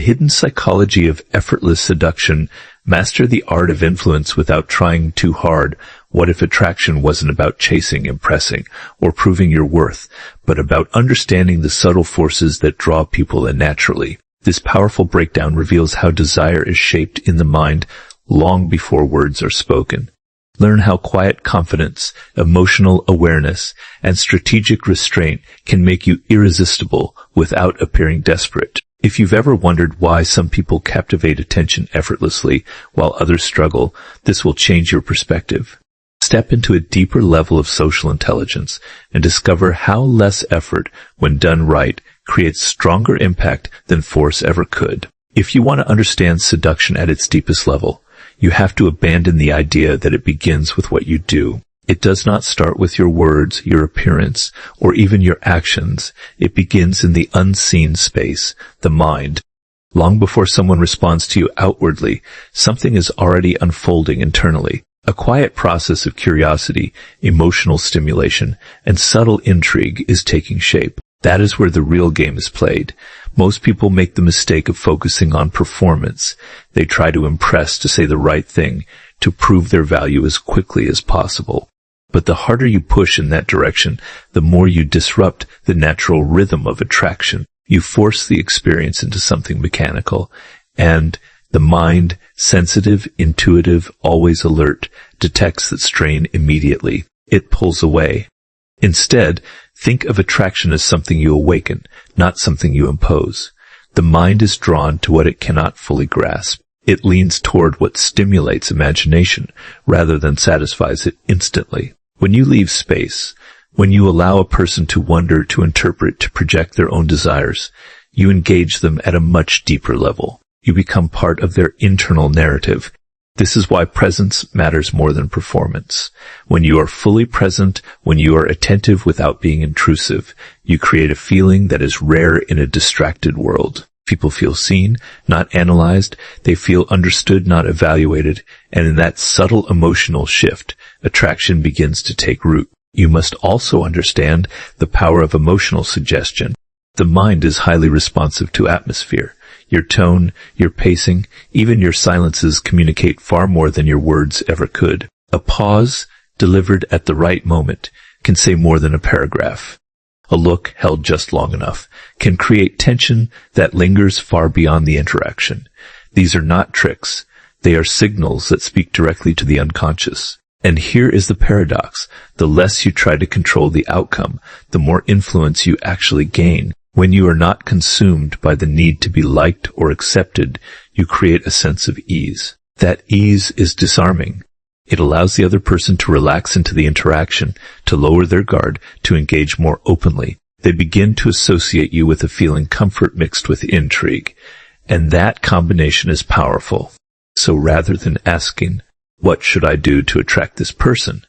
hidden psychology of effortless seduction. Master the art of influence without trying too hard. What if attraction wasn't about chasing, impressing, or proving your worth, but about understanding the subtle forces that draw people in naturally? This powerful breakdown reveals how desire is shaped in the mind long before words are spoken. Learn how quiet confidence, emotional awareness, and strategic restraint can make you irresistible without appearing desperate. If you've ever wondered why some people captivate attention effortlessly while others struggle, this will change your perspective. Step into a deeper level of social intelligence and discover how less effort, when done right, creates stronger impact than force ever could. If you want to understand seduction at its deepest level, you have to abandon the idea that it begins with what you do. It does not start with your words, your appearance, or even your actions. It begins in the unseen space, the mind. Long before someone responds to you outwardly, something is already unfolding internally. A quiet process of curiosity, emotional stimulation, and subtle intrigue is taking shape. That is where the real game is played. Most people make the mistake of focusing on performance. They try to impress, to say the right thing, to prove their value as quickly as possible. But the harder you push in that direction, the more you disrupt the natural rhythm of attraction. You force the experience into something mechanical, and the mind, sensitive, intuitive, always alert, detects that strain immediately. It pulls away. Instead, think of attraction as something you awaken, not something you impose. The mind is drawn to what it cannot fully grasp. It leans toward what stimulates imagination rather than satisfies it instantly. When you leave space, when you allow a person to wonder, to interpret, to project their own desires, you engage them at a much deeper level. You become part of their internal narrative. This is why presence matters more than performance. When you are fully present, when you are attentive without being intrusive, you create a feeling that is rare in a distracted world. People feel seen, not analyzed. They feel understood, not evaluated. And in that subtle emotional shift, attraction begins to take root. You must also understand the power of emotional suggestion. The mind is highly responsive to atmosphere. Your tone, your pacing, even your silences communicate far more than your words ever could. A pause, delivered at the right moment, can say more than a paragraph. A look held just long enough can create tension that lingers far beyond the interaction. These are not tricks. They are signals that speak directly to the unconscious. And here is the paradox. The less you try to control the outcome, the more influence you actually gain. When you are not consumed by the need to be liked or accepted, you create a sense of ease. That ease is disarming. It allows the other person to relax into the interaction, to lower their guard, to engage more openly. They begin to associate you with a feeling comfort mixed with intrigue. And that combination is powerful. So rather than asking, "What should I do to attract this person?"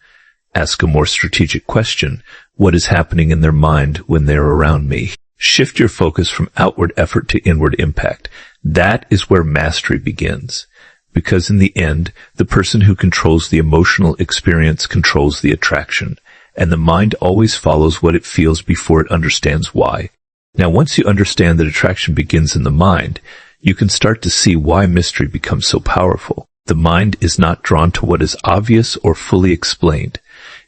ask a more strategic question. What is happening in their mind when they're around me? Shift your focus from outward effort to inward impact. That is where mastery begins. Because in the end, the person who controls the emotional experience controls the attraction, and the mind always follows what it feels before it understands why. Now, once you understand that attraction begins in the mind, you can start to see why mystery becomes so powerful. The mind is not drawn to what is obvious or fully explained.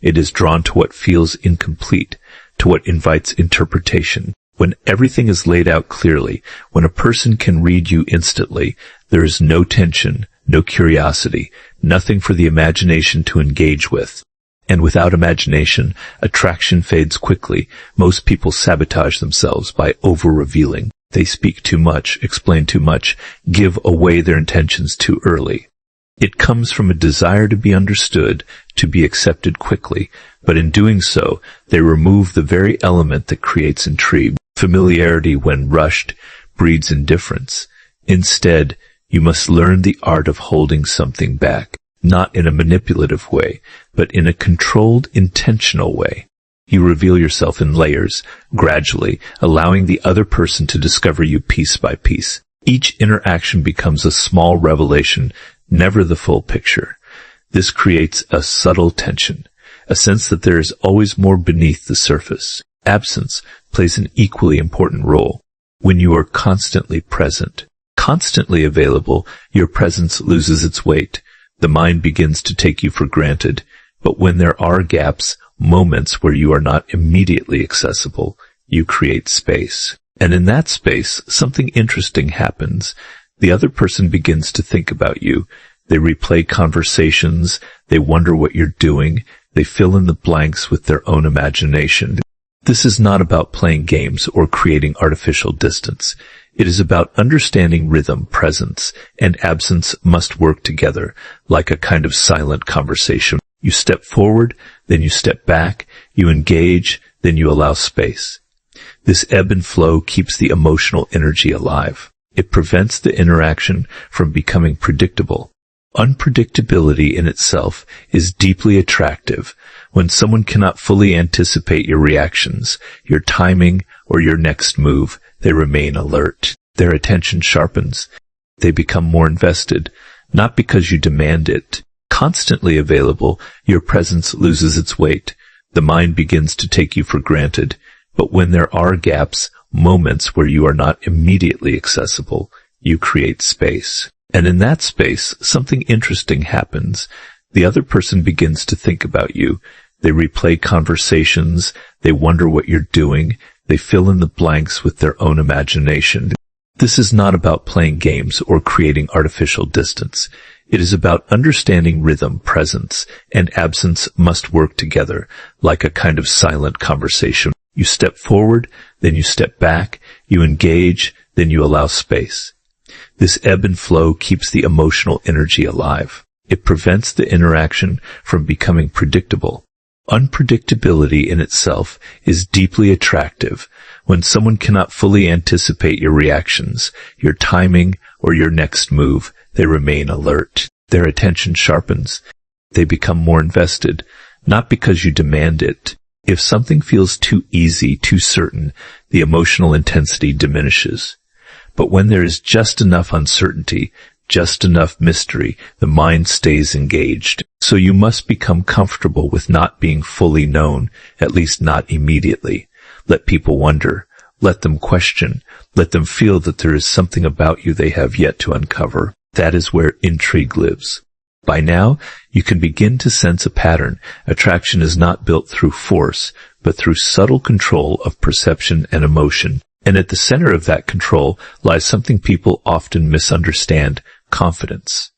It is drawn to what feels incomplete, to what invites interpretation. When everything is laid out clearly, when a person can read you instantly, there is no tension, no curiosity, nothing for the imagination to engage with. And without imagination, attraction fades quickly. Most people sabotage themselves by over-revealing. They speak too much, explain too much, give away their intentions too early. It comes from a desire to be understood, to be accepted quickly, but in doing so, they remove the very element that creates intrigue. Familiarity, when rushed, breeds indifference. Instead, you must learn the art of holding something back, not in a manipulative way, but in a controlled, intentional way. You reveal yourself in layers, gradually, allowing the other person to discover you piece by piece. Each interaction becomes a small revelation, never the full picture. This creates a subtle tension, a sense that there is always more beneath the surface. Absence plays an equally important role. When you are constantly present, Constantly available, your presence loses its weight. The mind begins to take you for granted. But when there are gaps, moments where you are not immediately accessible, you create space. And in that space, something interesting happens. The other person begins to think about you. They replay conversations. They wonder what you're doing. They fill in the blanks with their own imagination. This is not about playing games or creating artificial distance. It is about understanding rhythm, presence, and absence must work together, like a kind of silent conversation. You step forward, then you step back, you engage, then you allow space. This ebb and flow keeps the emotional energy alive. It prevents the interaction from becoming predictable. Unpredictability in itself is deeply attractive. When someone cannot fully anticipate your reactions, your timing, or your next move, they remain alert. Their attention sharpens. They become more invested, not because you demand it. Constantly available, your presence loses its weight. The mind begins to take you for granted. But when there are gaps, moments where you are not immediately accessible, you create space. And in that space, something interesting happens. The other person begins to think about you. They replay conversations. They wonder what you're doing. They fill in the blanks with their own imagination. This is not about playing games or creating artificial distance. It is about understanding rhythm, presence, and absence must work together, like a kind of silent conversation. You step forward, then you step back, you engage, then you allow space. This ebb and flow keeps the emotional energy alive. It prevents the interaction from becoming predictable. Unpredictability in itself is deeply attractive. When someone cannot fully anticipate your reactions, your timing, or your next move, they remain alert. Their attention sharpens. They become more invested, not because you demand it. If something feels too easy, too certain, the emotional intensity diminishes. But when there is just enough uncertainty, just enough mystery, the mind stays engaged. So you must become comfortable with not being fully known, at least not immediately. Let people wonder. Let them question. Let them feel that there is something about you they have yet to uncover. That is where intrigue lives. By now, you can begin to sense a pattern. Attraction is not built through force, but through subtle control of perception and emotion. And at the center of that control lies something people often misunderstand: confidence.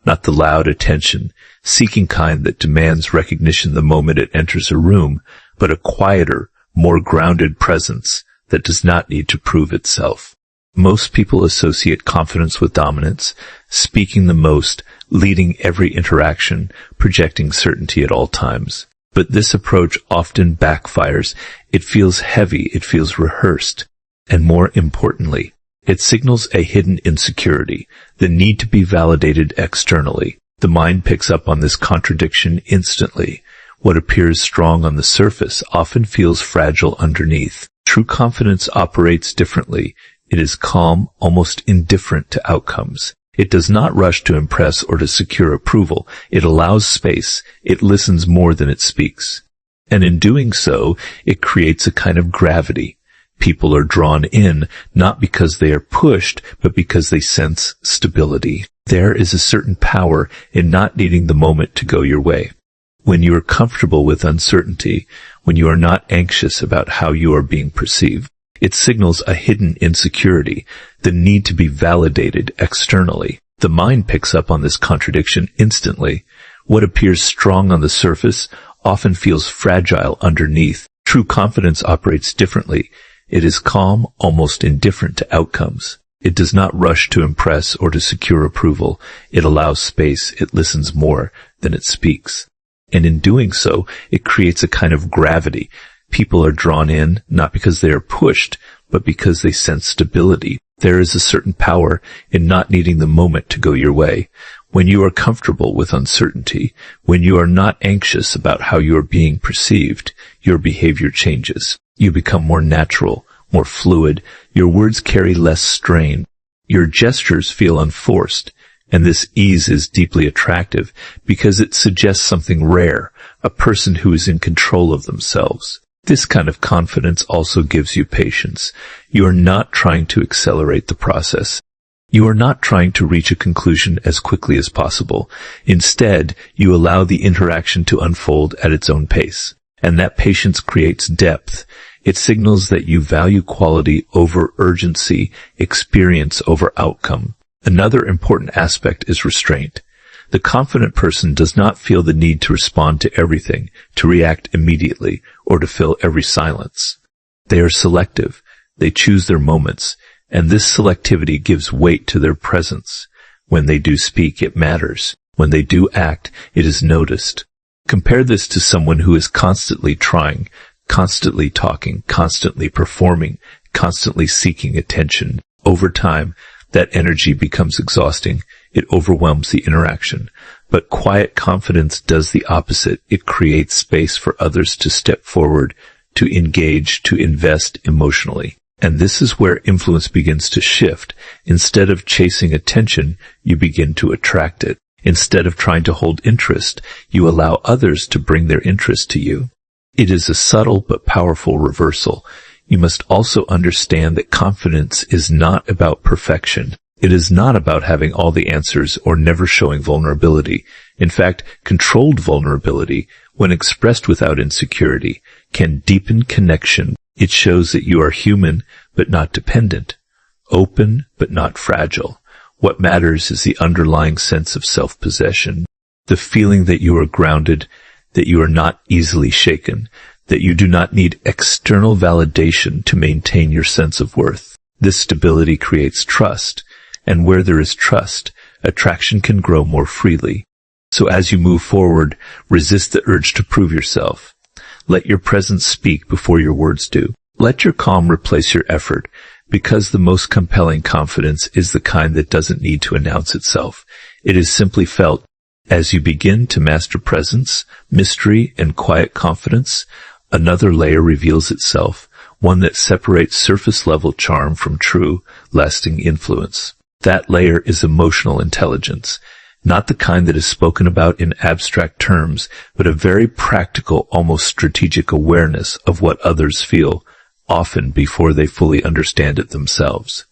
Not the loud attention, seeking kind that demands recognition the moment it enters a room, but a quieter, more grounded presence that does not need to prove itself. Most people associate confidence with dominance, speaking the most, leading every interaction, projecting certainty at all times. But this approach often backfires. It feels heavy, it feels rehearsed. And more importantly, it signals a hidden insecurity, the need to be validated externally. The mind picks up on this contradiction instantly. What appears strong on the surface often feels fragile underneath. True confidence operates differently. It is calm, almost indifferent to outcomes. It does not rush to impress or to secure approval. It allows space. It listens more than it speaks. And in doing so, it creates a kind of gravity. People are drawn in, not because they are pushed, but because they sense stability. There is a certain power in not needing the moment to go your way. When you are comfortable with uncertainty, when you are not anxious about how you are being perceived, it signals a hidden insecurity, the need to be validated externally. The mind picks up on this contradiction instantly. What appears strong on the surface often feels fragile underneath. True confidence operates differently. It is calm, almost indifferent to outcomes. It does not rush to impress or to secure approval. It allows space. It listens more than it speaks. And in doing so, it creates a kind of gravity. People are drawn in, not because they are pushed, but because they sense stability. There is a certain power in not needing the moment to go your way. When you are comfortable with uncertainty, when you are not anxious about how you are being perceived, your behavior changes. You become more natural, more fluid. Your words carry less strain. Your gestures feel unforced. And this ease is deeply attractive because it suggests something rare, a person who is in control of themselves. This kind of confidence also gives you patience. You are not trying to accelerate the process. You are not trying to reach a conclusion as quickly as possible. Instead, you allow the interaction to unfold at its own pace. And that patience creates depth. It signals that you value quality over urgency, experience over outcome. Another important aspect is restraint. The confident person does not feel the need to respond to everything, to react immediately, or to fill every silence. They are selective. They choose their moments, and this selectivity gives weight to their presence. When they do speak, it matters. When they do act, it is noticed. Compare this to someone who is constantly trying, constantly talking, constantly performing, constantly seeking attention. Over time, that energy becomes exhausting. It overwhelms the interaction. But quiet confidence does the opposite. It creates space for others to step forward, to engage, to invest emotionally. And this is where influence begins to shift. Instead of chasing attention, you begin to attract it. Instead of trying to hold interest, you allow others to bring their interest to you. It is a subtle but powerful reversal. You must also understand that confidence is not about perfection. It is not about having all the answers or never showing vulnerability. In fact, controlled vulnerability, when expressed without insecurity, can deepen connection. It shows that you are human but not dependent, open but not fragile. What matters is the underlying sense of self-possession, the feeling that you are grounded, that you are not easily shaken, that you do not need external validation to maintain your sense of worth. This stability creates trust, and where there is trust, attraction can grow more freely. So as you move forward, resist the urge to prove yourself. Let your presence speak before your words do. Let your calm replace your effort, because the most compelling confidence is the kind that doesn't need to announce itself. It is simply felt. As you begin to master presence, mystery, and quiet confidence, another layer reveals itself, one that separates surface-level charm from true, lasting influence. That layer is emotional intelligence, not the kind that is spoken about in abstract terms, but a very practical, almost strategic awareness of what others feel, often before they fully understand it themselves.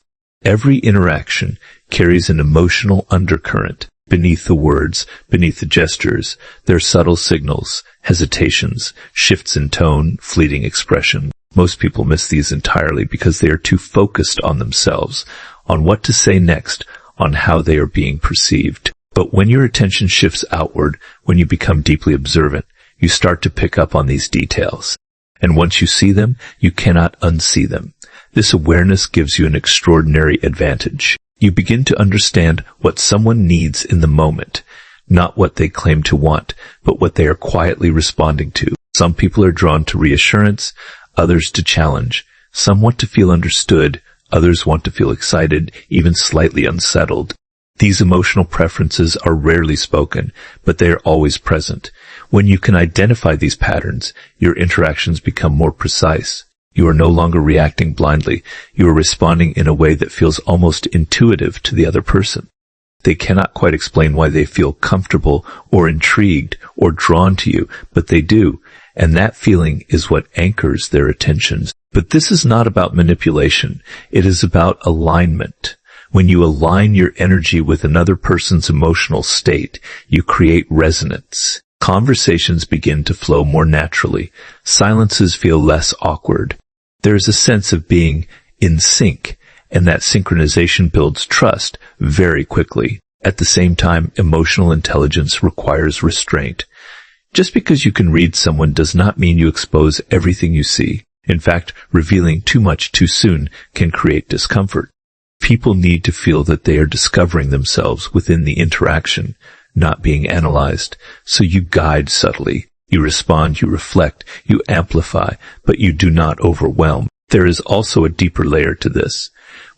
Every interaction carries an emotional undercurrent. Beneath the words, beneath the gestures, there are subtle signals, hesitations, shifts in tone, fleeting expression. Most people miss these entirely because they are too focused on themselves, on what to say next, on how they are being perceived. But when your attention shifts outward, when you become deeply observant, you start to pick up on these details. And once you see them, you cannot unsee them. This awareness gives you an extraordinary advantage. You begin to understand what someone needs in the moment, not what they claim to want, but what they are quietly responding to. Some people are drawn to reassurance, others to challenge. Some want to feel understood, others want to feel excited, even slightly unsettled. These emotional preferences are rarely spoken, but they are always present. When you can identify these patterns, your interactions become more precise. You are no longer reacting blindly. You are responding in a way that feels almost intuitive to the other person. They cannot quite explain why they feel comfortable or intrigued or drawn to you, but they do, and that feeling is what anchors their attentions. But this is not about manipulation. It is about alignment. When you align your energy with another person's emotional state, you create resonance. Conversations begin to flow more naturally. Silences feel less awkward. There is a sense of being in sync, and that synchronization builds trust very quickly. At the same time, emotional intelligence requires restraint. Just because you can read someone does not mean you expose everything you see. In fact, revealing too much too soon can create discomfort. People need to feel that they are discovering themselves within the interaction, not being analyzed. So you guide subtly. You respond, you reflect, you amplify, but you do not overwhelm. There is also a deeper layer to this.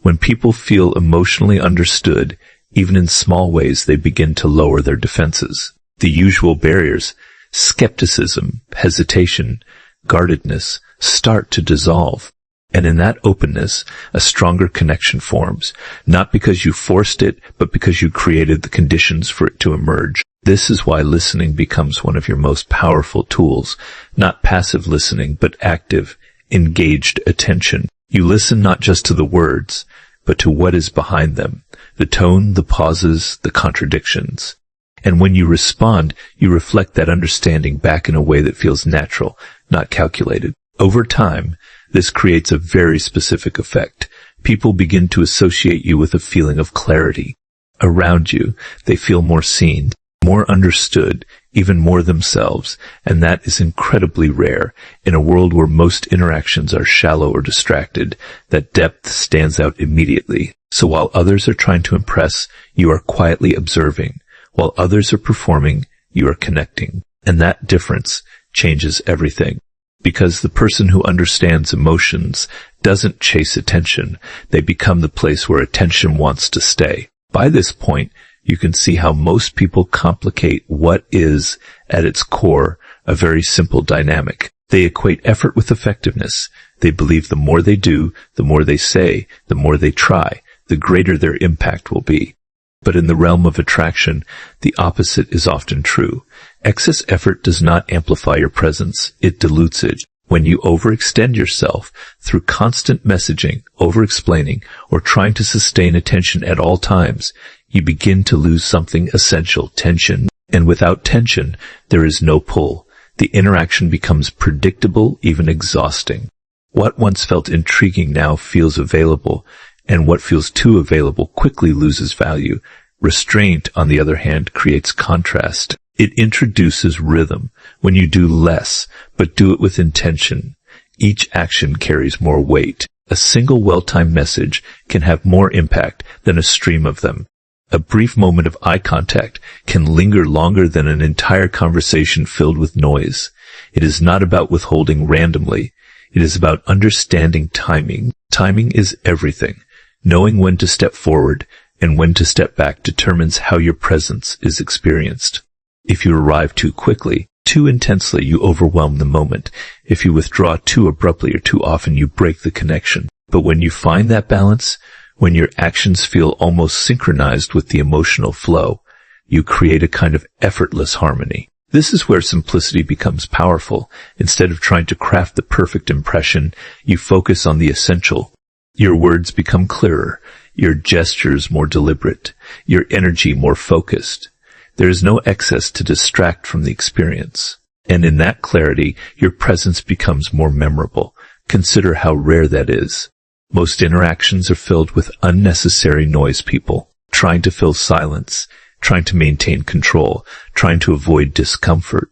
When people feel emotionally understood, even in small ways, they begin to lower their defenses. The usual barriers, skepticism, hesitation, guardedness, start to dissolve. And in that openness, a stronger connection forms, not because you forced it, but because you created the conditions for it to emerge. This is why listening becomes one of your most powerful tools, not passive listening, but active, engaged attention. You listen not just to the words, but but to what is behind them, the tone, the pauses, the contradictions. And when you respond, you reflect that understanding back in a way that feels natural, not calculated. Over time, this creates a very specific effect. People begin to associate you with a feeling of clarity. Around you, they feel more seen, more understood, even more themselves, and that is incredibly rare. In a world where most interactions are shallow or distracted, that depth stands out immediately. So while others are trying to impress, you are quietly observing. While others are performing, you are connecting. And that difference changes everything. Because the person who understands emotions doesn't chase attention, they become the place where attention wants to stay. By this point, you can see how most people complicate what is, at its core, a very simple dynamic. They equate effort with effectiveness. They believe the more they do, the more they say, the more they try, the greater their impact will be. But in the realm of attraction, the opposite is often true. Excess effort does not amplify your presence, it dilutes it. When you overextend yourself through constant messaging, over-explaining, or trying to sustain attention at all times, you begin to lose something essential, tension. And without tension, there is no pull. The interaction becomes predictable, even exhausting. What once felt intriguing now feels available, and what feels too available quickly loses value. Restraint, on the other hand, creates contrast. It introduces rhythm. When you do less, but do it with intention, each action carries more weight. A single well-timed message can have more impact than a stream of them. A brief moment of eye contact can linger longer than an entire conversation filled with noise. It is not about withholding randomly. It is about understanding timing. Timing is everything. Knowing when to step forward and when to step back determines how your presence is experienced. If you arrive too quickly, too intensely, you overwhelm the moment. If you withdraw too abruptly or too often, you break the connection. But when you find that balance, when your actions feel almost synchronized with the emotional flow, you create a kind of effortless harmony. This is where simplicity becomes powerful. Instead of trying to craft the perfect impression, you focus on the essential. Your words become clearer, your gestures more deliberate, your energy more focused. There is no excess to distract from the experience. And in that clarity, your presence becomes more memorable. Consider how rare that is. Most interactions are filled with unnecessary noise, people trying to fill silence, trying to maintain control, trying to avoid discomfort.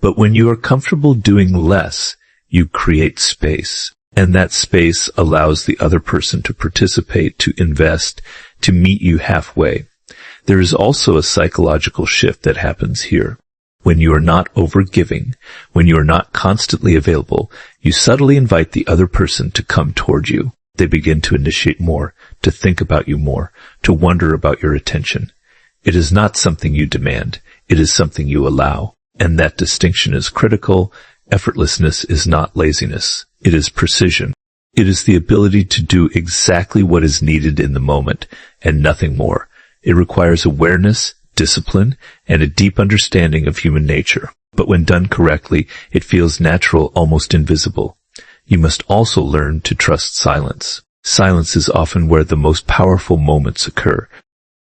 But when you are comfortable doing less, you create space. And that space allows the other person to participate, to invest, to meet you halfway. There is also a psychological shift that happens here. When you are not overgiving, when you are not constantly available, you subtly invite the other person to come toward you. They begin to initiate more, to think about you more, to wonder about your attention. It is not something you demand. It is something you allow. And that distinction is critical. Effortlessness is not laziness. It is precision. It is the ability to do exactly what is needed in the moment and nothing more. It requires awareness, discipline, and a deep understanding of human nature. But when done correctly, it feels natural, almost invisible. You must also learn to trust silence. Silence is often where the most powerful moments occur.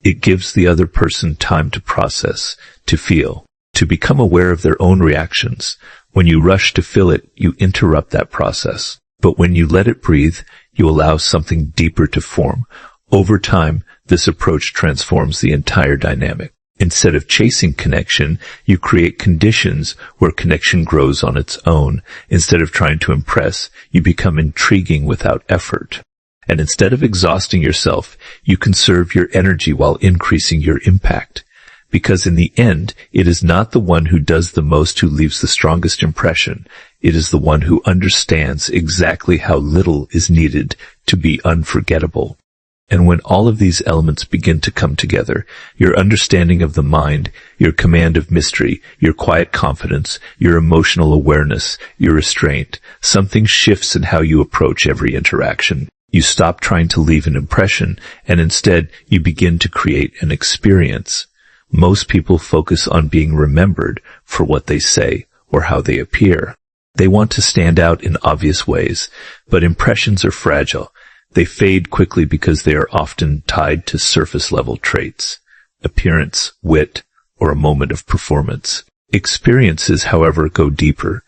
It gives the other person time to process, to feel, to become aware of their own reactions. When you rush to fill it, you interrupt that process. But when you let it breathe, you allow something deeper to form. Over time, this approach transforms the entire dynamic. Instead of chasing connection, you create conditions where connection grows on its own. Instead of trying to impress, you become intriguing without effort. And instead of exhausting yourself, you conserve your energy while increasing your impact. Because in the end, it is not the one who does the most who leaves the strongest impression. It is the one who understands exactly how little is needed to be unforgettable. And when all of these elements begin to come together, your understanding of the mind, your command of mystery, your quiet confidence, your emotional awareness, your restraint, something shifts in how you approach every interaction. You stop trying to leave an impression, and instead you begin to create an experience. Most people focus on being remembered for what they say or how they appear. They want to stand out in obvious ways, but impressions are fragile. They fade quickly because they are often tied to surface-level traits, appearance, wit, or a moment of performance. Experiences, however, go deeper.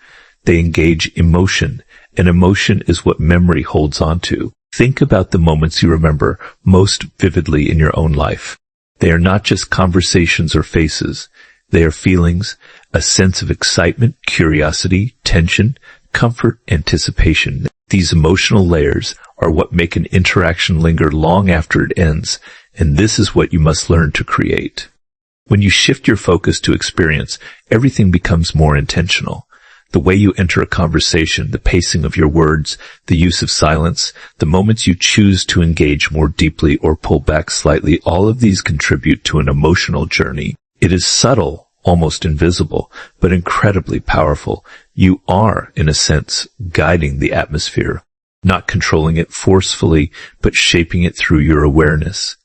They engage emotion, and emotion is what memory holds on to. Think about the moments you remember most vividly in your own life. They are not just conversations or faces. They are feelings, a sense of excitement, curiosity, tension, comfort, anticipation. These emotional layers are what make an interaction linger long after it ends, and this is what you must learn to create. When you shift your focus to experience, everything becomes more intentional. The way you enter a conversation, the pacing of your words, the use of silence, the moments you choose to engage more deeply or pull back slightly, all of these contribute to an emotional journey. It is subtle, almost invisible, but incredibly powerful. You are, in a sense, guiding the atmosphere, not controlling it forcefully, but shaping it through your awareness.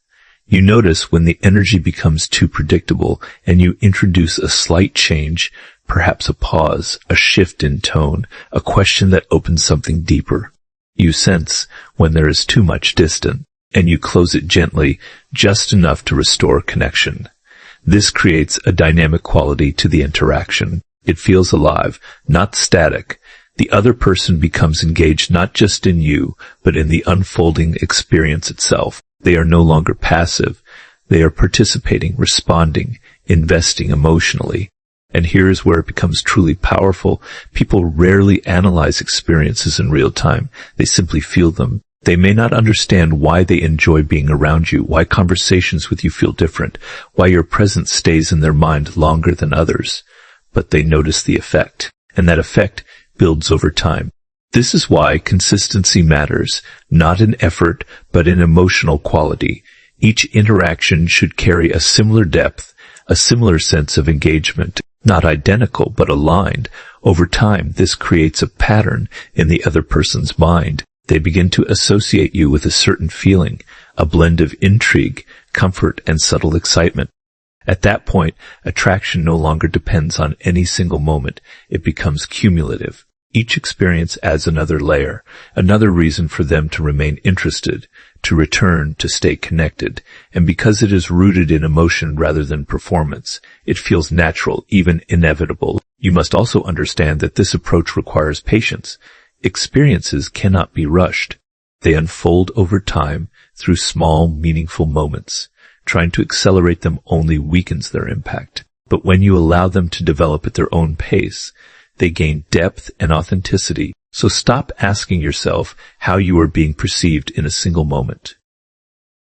You notice when the energy becomes too predictable and you introduce a slight change, perhaps a pause, a shift in tone, a question that opens something deeper. You sense when there is too much distance, and you close it gently, just enough to restore connection. This creates a dynamic quality to the interaction. It feels alive, not static. The other person becomes engaged not just in you, but in the unfolding experience itself. They are no longer passive. They are participating, responding, investing emotionally. And here is where it becomes truly powerful. People rarely analyze experiences in real time. They simply feel them. They may not understand why they enjoy being around you, why conversations with you feel different, why your presence stays in their mind longer than others. But they notice the effect, and that effect builds over time. This is why consistency matters, not in effort, but in emotional quality. Each interaction should carry a similar depth, a similar sense of engagement, not identical, but aligned. Over time, this creates a pattern in the other person's mind. They begin to associate you with a certain feeling, a blend of intrigue, comfort, and subtle excitement. At that point, attraction no longer depends on any single moment. It becomes cumulative. Each experience adds another layer, another reason for them to remain interested, to return, to stay connected. And because it is rooted in emotion rather than performance, it feels natural, even inevitable. You must also understand that this approach requires patience. Experiences cannot be rushed. They unfold over time through small, meaningful moments. Trying to accelerate them only weakens their impact. But when you allow them to develop at their own pace, they gain depth and authenticity. So stop asking yourself how you are being perceived in a single moment.